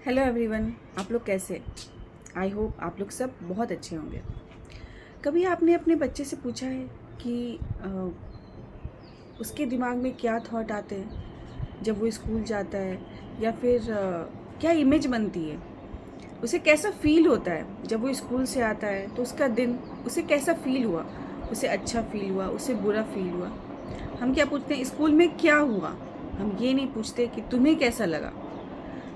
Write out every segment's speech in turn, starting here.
Hello everyone, आप लोग कैसे? आई होप आप लोग सब बहुत अच्छे होंगे। कभी आपने अपने बच्चे से पूछा है कि उसके दिमाग में क्या थॉट आते हैं जब वो स्कूल जाता है, या फिर क्या इमेज बनती है, उसे कैसा फील होता है जब वो स्कूल से आता है? तो उसका दिन उसे कैसा फील हुआ, उसे अच्छा फील हुआ, उसे बुरा फील हुआ? हम क्या पूछते हैं, स्कूल में क्या हुआ? हम ये नहीं पूछते कि तुम्हें कैसा लगा।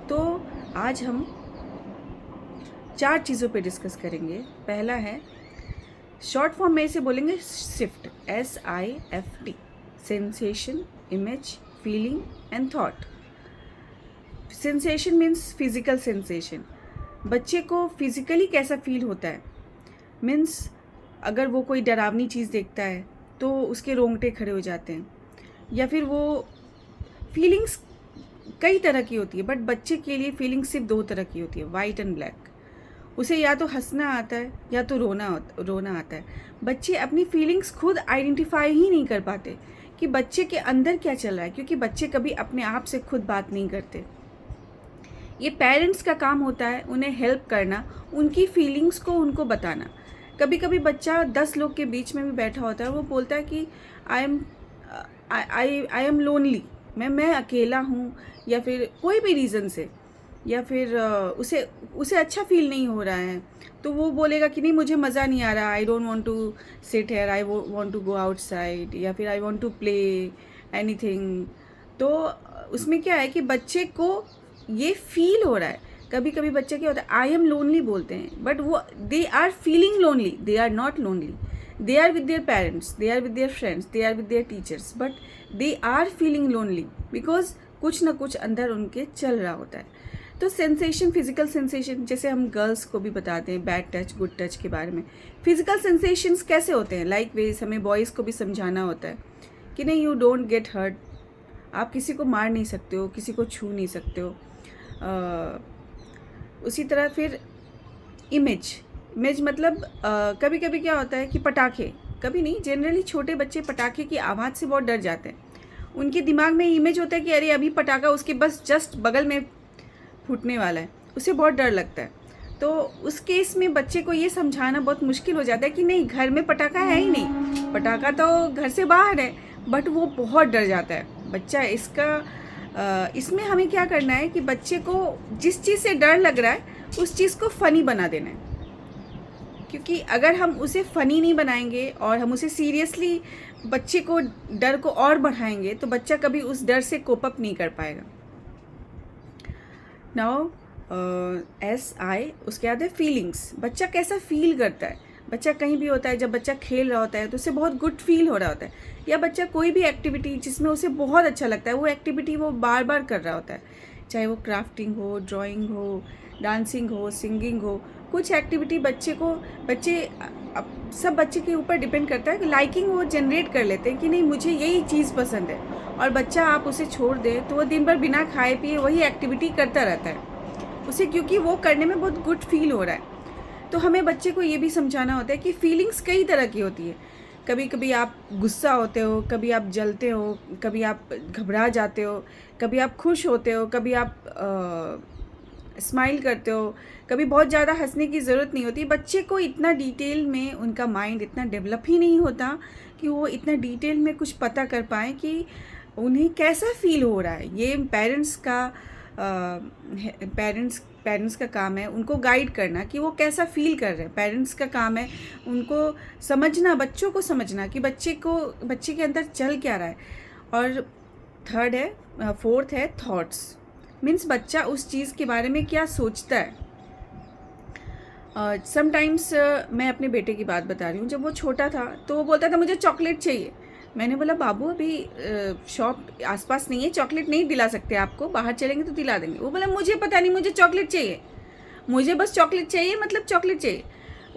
तो आज हम 4 चीज़ों पे डिस्कस करेंगे। पहला है, शॉर्ट फॉर्म में इसे बोलेंगे shift, SIFT, sensation, image, feeling and thought. Sensation means physical sensation, बच्चे को फिजिकली कैसा फील होता है। मीन्स अगर वो कोई डरावनी चीज़ देखता है तो उसके रोंगटे खड़े हो जाते हैं, या फिर वो फीलिंग्स कई तरह की होती है, बट बच्चे के लिए फीलिंग्स सिर्फ 2 तरह की होती है, वाइट एंड ब्लैक। उसे या तो हंसना आता है या तो रोना आता है। बच्चे अपनी फीलिंग्स खुद आइडेंटिफाई ही नहीं कर पाते कि बच्चे के अंदर क्या चल रहा है, क्योंकि बच्चे कभी अपने आप से खुद बात नहीं करते। ये पेरेंट्स का काम होता है उन्हें हेल्प करना, उनकी फीलिंग्स को उनको बताना। कभी कभी बच्चा 10 लोग के बीच में भी बैठा होता है, वो बोलता है कि आई एम लोनली, मैं अकेला हूँ, या फिर कोई भी रीज़न से, या फिर उसे उसे अच्छा फील नहीं हो रहा है, तो वो बोलेगा कि नहीं मुझे मज़ा नहीं आ रहा, I don't want to sit here, I want to go outside, या फिर I want to play anything. तो उसमें क्या है कि बच्चे को ये फील हो रहा है। कभी कभी बच्चे क्या होता है, आई एम लोनली बोलते हैं, बट वो they are feeling lonely, they are not lonely. They are with their parents, they are with their friends, they are with their teachers, but they are feeling lonely because कुछ ना कुछ अंदर उनके चल रहा होता है। तो सेंसेशन, फिजिकल सेंसेशन, जैसे हम गर्ल्स को भी बताते हैं बैड टच गुड टच के बारे में। फिजिकल सेंसेशंस कैसे होते हैं, लाइक वेज हमें बॉयज़ को भी समझाना होता है कि नहीं, यू डोंट गेट हर्ट, आप किसी को मार नहीं सकते हो, किसी को छू नहीं सकते हो। उसी तरह फिर इमेज मतलब कभी कभी क्या होता है कि पटाखे, कभी नहीं, जनरली छोटे बच्चे पटाखे की आवाज़ से बहुत डर जाते हैं। उनके दिमाग में इमेज होता है कि अरे अभी पटाखा उसके बस जस्ट बगल में फूटने वाला है, उसे बहुत डर लगता है। तो उस केस में बच्चे को ये समझाना बहुत मुश्किल हो जाता है कि नहीं, घर में पटाखा है ही नहीं, पटाखा तो घर से बाहर है, बट वो बहुत डर जाता है बच्चा। इसमें हमें क्या करना है कि बच्चे को जिस चीज़ से डर लग रहा है उस चीज़ को फ़नी बना देना है, क्योंकि अगर हम उसे फ़नी नहीं बनाएंगे और हम उसे सीरियसली बच्चे को डर को और बढ़ाएंगे तो बच्चा कभी उस डर से कोप अप नहीं कर पाएगा। नाउ उसके बाद है फीलिंग्स, बच्चा कैसा फील करता है। बच्चा कहीं भी होता है, जब बच्चा खेल रहा होता है तो उसे बहुत गुड फील हो रहा होता है, या बच्चा कोई भी एक्टिविटी जिसमें उसे बहुत अच्छा लगता है वो एक्टिविटी वो बार बार कर रहा होता है, चाहे वो क्राफ्टिंग हो, ड्राइंग हो, डांसिंग हो, सिंगिंग हो। कुछ एक्टिविटी सब बच्चे के ऊपर डिपेंड करता है कि लाइकिंग वो जनरेट कर लेते हैं कि नहीं मुझे यही चीज़ पसंद है, और बच्चा आप उसे छोड़ दें तो वो दिन भर बिना खाए पिए वही एक्टिविटी करता रहता है उसे, क्योंकि वो करने में बहुत गुड फील हो रहा है। तो हमें बच्चे को ये भी समझाना होता है कि फीलिंग्स कई तरह की होती है। कभी कभी आप गुस्सा होते हो, कभी आप जलते हो, कभी आप घबरा जाते हो, कभी आप खुश होते हो, कभी आप स्माइल करते हो, कभी बहुत ज़्यादा हंसने की ज़रूरत नहीं होती। बच्चे को इतना डिटेल में उनका माइंड इतना डेवलप ही नहीं होता कि वो इतना डिटेल में कुछ पता कर पाएँ कि उन्हें कैसा फील हो रहा है। ये पेरेंट्स का काम है उनको गाइड करना कि वो कैसा फील कर रहे हैं। पेरेंट्स का काम है उनको समझना, बच्चों को समझना कि बच्चे के अंदर चल क्या रहा है। और फोर्थ है थॉट्स, मीन्स बच्चा उस चीज़ के बारे में क्या सोचता है। समटाइम्स मैं अपने बेटे की बात बता रही हूँ, जब वो छोटा था तो वो बोलता था मुझे चॉकलेट चाहिए। मैंने बोला बाबू अभी शॉप आसपास नहीं है, चॉकलेट नहीं दिला सकते आपको, बाहर चलेंगे तो दिला देंगे। वो बोला मुझे पता नहीं, मुझे चॉकलेट चाहिए, मुझे बस चॉकलेट चाहिए, मतलब चॉकलेट चाहिए।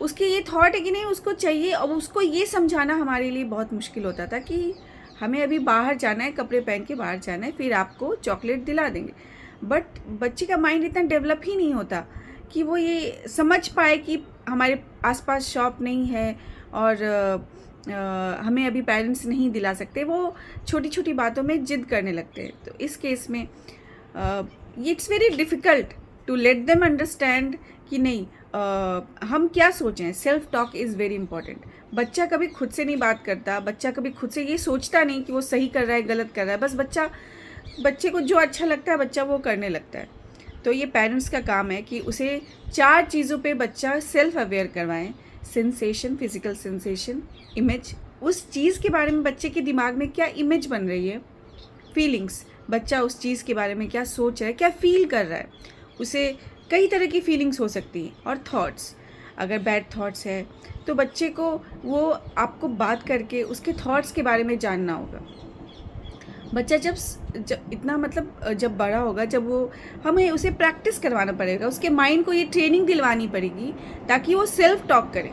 उसके ये थॉट है कि नहीं उसको चाहिए, और उसको ये समझाना हमारे लिए बहुत मुश्किल होता था कि हमें अभी बाहर जाना है, कपड़े पहन के बाहर जाना है, फिर आपको चॉकलेट दिला देंगे। बट बच्चे का माइंड इतना डेवलप ही नहीं होता कि वो ये समझ पाए कि हमारे आसपास शॉप नहीं है और हमें अभी पेरेंट्स नहीं दिला सकते। वो छोटी छोटी बातों में जिद करने लगते हैं। तो इस केस में it's very difficult to let them understand कि नहीं हम क्या सोचें। Self talk is very important. बच्चा कभी खुद से नहीं बात करता, बच्चा कभी खुद से ये सोचता नहीं कि वो सही कर रहा है गलत कर रहा है, बस बच्चे को जो अच्छा लगता है बच्चा वो करने लगता है। तो ये पेरेंट्स का काम है कि उसे 4 चीज़ों पे बच्चा सेल्फ अवेयर करवाएं। सेंसेशन, फिजिकल सेंसेशन, इमेज, उस चीज़ के बारे में बच्चे के दिमाग में क्या इमेज बन रही है, फीलिंग्स, बच्चा उस चीज़ के बारे में क्या सोच रहा है, क्या फील कर रहा है। उसे कई तरह की फीलिंग्स हो सकती हैं। और थॉट्स, अगर बैड थॉट्स है तो बच्चे को वो आपको बात करके उसके थॉट्स के बारे में जानना होगा। बच्चा जब इतना मतलब जब बड़ा होगा, जब वो हमें उसे प्रैक्टिस करवाना पड़ेगा, उसके माइंड को ये ट्रेनिंग दिलवानी पड़ेगी ताकि वो सेल्फ टॉक करे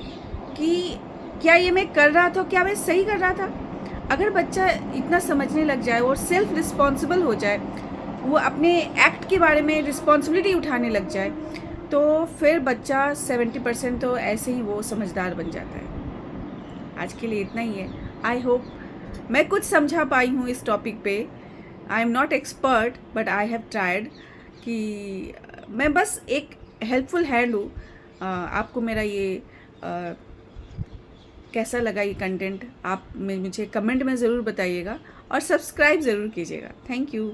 कि क्या ये मैं कर रहा था, क्या मैं सही कर रहा था। अगर बच्चा इतना समझने लग जाए और सेल्फ रिस्पॉन्सिबल हो जाए, वो अपने एक्ट के बारे में रिस्पॉन्सिबिलिटी उठाने लग जाए, तो फिर बच्चा 70% तो ऐसे ही वो समझदार बन जाता है। आज के लिए इतना ही है। आई होप मैं कुछ समझा पाई हूँ इस टॉपिक पे। I am not expert but I have tried कि मैं बस एक हेल्पफुल हैंड हूँ। आपको मेरा ये कैसा लगा ये कंटेंट, आप मुझे कमेंट में ज़रूर बताइएगा और सब्सक्राइब ज़रूर कीजिएगा। Thank you.